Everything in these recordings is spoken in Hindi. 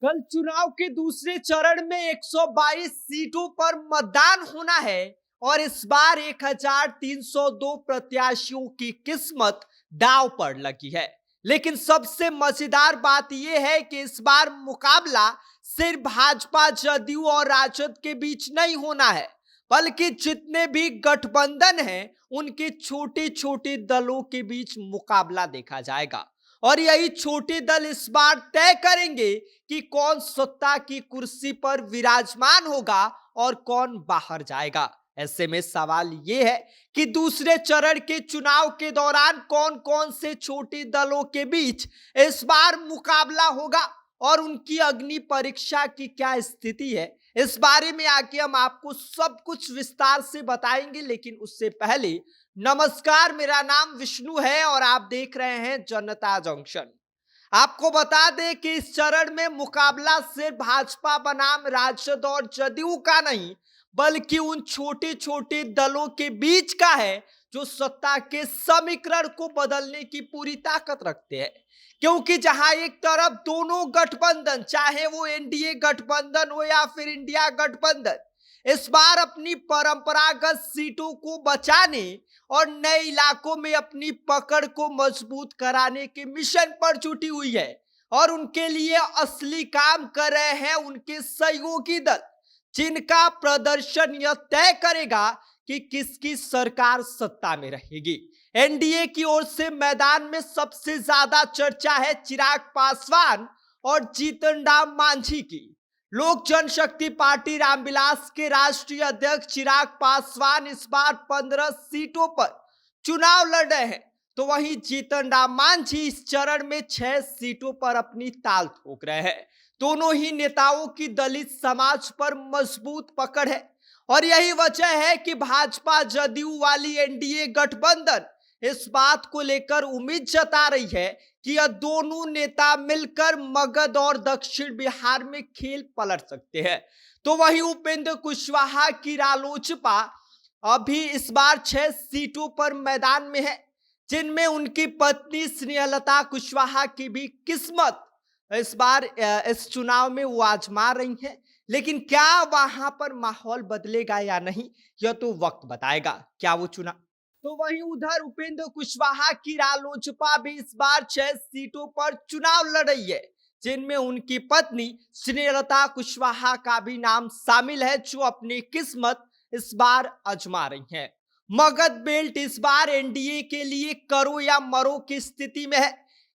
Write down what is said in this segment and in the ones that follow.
कल चुनाव के दूसरे चरण में 122 सीटों पर मतदान होना है और इस बार 1302 प्रत्याशियों की किस्मत दांव पर लगी है। लेकिन सबसे मजेदार बात यह है कि इस बार मुकाबला सिर्फ भाजपा, जदयू और राजद के बीच नहीं होना है, बल्कि जितने भी गठबंधन हैं उनके छोटे छोटे दलों के बीच मुकाबला देखा जाएगा। और यही छोटे दल इस बार तय करेंगे कि कौन सत्ता की कुर्सी पर विराजमान होगा और कौन बाहर जाएगा। ऐसे में सवाल यह है कि दूसरे चरण के चुनाव के दौरान कौन कौन से छोटे दलों के बीच इस बार मुकाबला होगा और उनकी अग्नि परीक्षा की क्या स्थिति है। इस बारे में आके हम आपको सब कुछ विस्तार से बताएंगे, लेकिन उससे पहले नमस्कार, मेरा नाम विष्णु है और आप देख रहे हैं जनता जंक्शन। आपको बता दें कि इस चरण में मुकाबला सिर्फ भाजपा बनाम राजद और जदयू का नहीं, बल्कि उन छोटे छोटे दलों के बीच का है जो सत्ता के समीकरण को बदलने की पूरी ताकत रखते हैं। क्योंकि जहां एक तरफ दोनों गठबंधन, चाहे वो एनडीए गठबंधन हो या फिर इंडिया गठबंधन, इस बार अपनी परंपरागत सीटों को बचाने और नए इलाकों में अपनी पकड़ को मजबूत कराने के मिशन पर जुटी हुई है और उनके लिए असली काम कर रहे हैं उनके सहयोगी दल, जिनका प्रदर्शन यह तय करेगा कि किसकी सरकार सत्ता में रहेगी। एनडीए की ओर से मैदान में सबसे ज्यादा चर्चा है चिराग पासवान और जीतन राम मांझी की। लोक जनशक्ति पार्टी रामविलास के राष्ट्रीय अध्यक्ष चिराग पासवान इस बार 15 सीटों पर चुनाव लड़ रहे हैं, तो वहीं जीतन राम मांझी इस चरण में 6 सीटों पर अपनी ताल ठोक रहे हैं। दोनों ही नेताओं की दलित समाज पर मजबूत पकड़ है और यही वजह है कि भाजपा जदयू वाली एनडीए गठबंधन इस बात को लेकर उम्मीद जता रही है कि यह दोनों नेता मिलकर मगध और दक्षिण बिहार में खेल पलट सकते हैं। तो वहीं उपेंद्र कुशवाहा की रालोसपा अभी इस बार 6 सीटों पर मैदान में है, जिनमें उनकी पत्नी स्नेहलता कुशवाहा की भी किस्मत इस बार इस चुनाव में वो आजमा रही है। लेकिन क्या वहां पर माहौल बदलेगा या नहीं, यह तो वक्त बताएगा। क्या वो चुनाव तो वहीं उधर उपेंद्र कुशवाहा की रालोसपा भी इस बार 6 सीटों पर चुनाव लड़ रही है, जिनमें उनकी पत्नी स्नेहलता कुशवाहा का भी नाम शामिल है, जो अपनी किस्मत इस बार आजमा रही हैं। मगध बेल्ट इस बार एनडीए के लिए करो या मरो की स्थिति में है,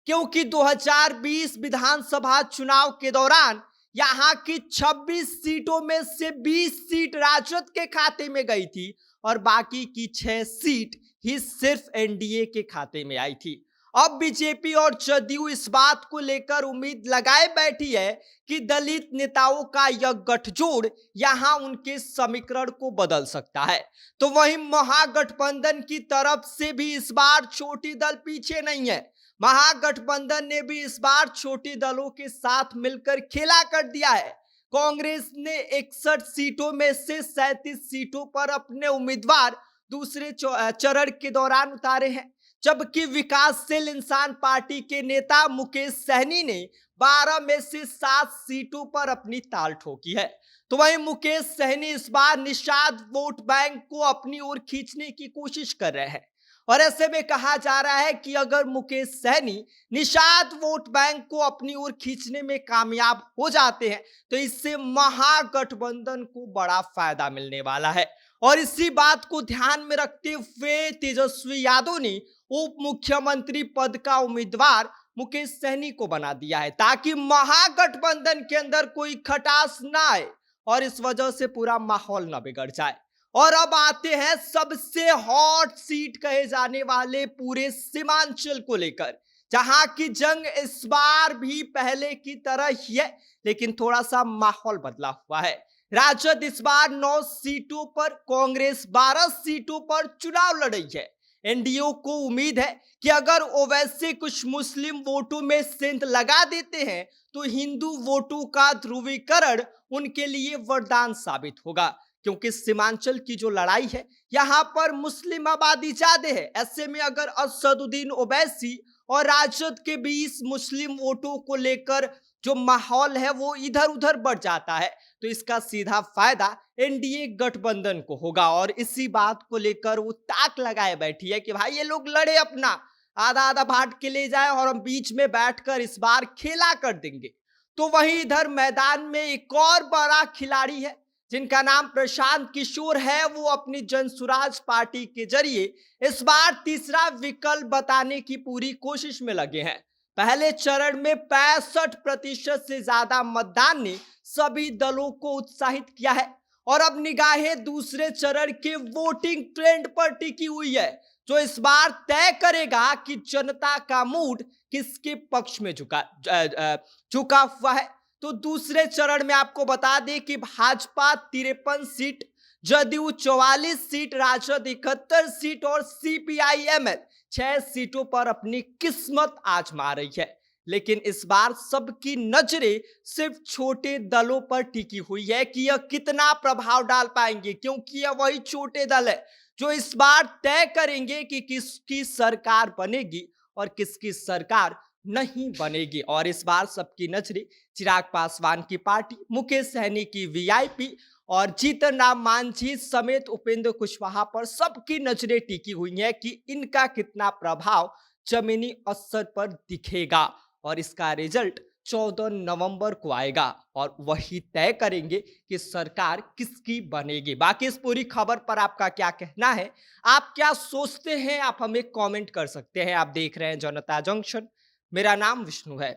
क्योंकि 2020 विधानसभा चुनाव के दौरान यहां की 26 सीटों में से 20 सीट राजद के खाते में गई थी और बाकी की 6 सीट ही सिर्फ एनडीए के खाते में आई थी। अब बीजेपी और जदयू इस बात को लेकर उम्मीद लगाए बैठी है कि दलित नेताओं का यह गठजोड़ यहां उनके समीकरण को बदल सकता है। तो वहीं महागठबंधन की तरफ से भी इस बार छोटी दल पीछे नहीं है। महागठबंधन ने भी इस बार छोटे दलों के साथ मिलकर खेला कर दिया है। कांग्रेस ने 61 सीटों में से 37 सीटों पर अपने उम्मीदवार दूसरे चरण के दौरान उतारे हैं, जबकि विकासशील इंसान पार्टी के नेता मुकेश सहनी ने 12 में से 7 सीटों पर अपनी ताल ठोकी है। तो वहीं मुकेश सहनी इस बार निषाद वोट बैंक को अपनी ओर खींचने की कोशिश कर रहे हैं और ऐसे में कहा जा रहा है कि अगर मुकेश सहनी निषाद वोट बैंक को अपनी ओर खींचने में कामयाब हो जाते हैं तो इससे महागठबंधन को बड़ा फायदा मिलने वाला है। और इसी बात को ध्यान में रखते हुए तेजस्वी यादव ने उप मुख्यमंत्री पद का उम्मीदवार मुकेश सहनी को बना दिया है, ताकि महागठबंधन के अंदर कोई खटास ना आए और इस वजह से पूरा माहौल न बिगड़ जाए। और अब आते हैं सबसे हॉट सीट कहे जाने वाले पूरे सीमांचल को लेकर, जहां की जंग इस बार भी पहले की तरह ही है, लेकिन थोड़ा सा माहौल बदला हुआ है। राजद इस बार 9 सीटों पर, कांग्रेस 12 सीटों पर चुनाव लड़ रही है। एनडीए को उम्मीद है कि अगर ओवैसी कुछ मुस्लिम वोटों में सेंध लगा देते हैं तो हिंदू वोटों का ध्रुवीकरण उनके लिए वरदान साबित होगा, क्योंकि सीमांचल की जो लड़ाई है यहां पर मुस्लिम आबादी ज्यादा है। ऐसे में अगर असदुद्दीन ओवैसी और राजद के बीच मुस्लिम वोटों को लेकर जो माहौल है वो इधर उधर बढ़ जाता है, तो इसका सीधा फायदा एनडीए गठबंधन को होगा। और इसी बात को लेकर वो ताक लगाए बैठी है कि भाई ये लोग लड़े अपना, आधा आधा बांट के ले जाए और हम बीच में बैठकर इस बार खेला कर देंगे। तो वहीं इधर मैदान में एक और बड़ा खिलाड़ी है जिनका नाम प्रशांत किशोर है। वो अपनी जनसुराज पार्टी के जरिए इस बार तीसरा विकल्प बताने की पूरी कोशिश में लगे हैं। पहले चरण में 65% से ज्यादा मतदान ने सभी दलों को उत्साहित किया है और अब निगाहें दूसरे चरण के वोटिंग ट्रेंड पर टिकी हुई है, जो इस बार तय करेगा कि जनता का मूड किसके पक्ष में झुका हुआ है। तो दूसरे चरण में आपको बता दें कि Bhajpa 53 seat, Jadyu 44 seat, Rajad 71 seat और सीपीआईएमएल 6 सीटों पर अपनी किस्मत आजमा रही है। लेकिन इस बार सबकी नजरें सिर्फ छोटे दलों पर टिकी हुई है कि यह कितना प्रभाव डाल पाएंगे, क्योंकि यह वही छोटे दल है जो इस बार तय करेंगे कि किसकी सरकार बनेगी और किसकी सरकार नहीं बनेगी। और इस बार सबकी नजरें चिराग पासवान की पार्टी, मुकेश सहनी की वीआईपी और जीतन राम मांझी समेत उपेंद्र कुशवाहा पर सबकी नजरें टिकी हुई हैं कि इनका कितना प्रभाव जमीनी स्तर पर दिखेगा। और इसका रिजल्ट 14 नवंबर को आएगा और वही तय करेंगे कि सरकार किसकी बनेगी। बाकी इस पूरी खबर पर आपका क्या कहना है, आप क्या सोचते हैं, आप हमें कमेंट कर सकते हैं। आप देख रहे हैं जनता जंक्शन, मेरा नाम विष्णु है।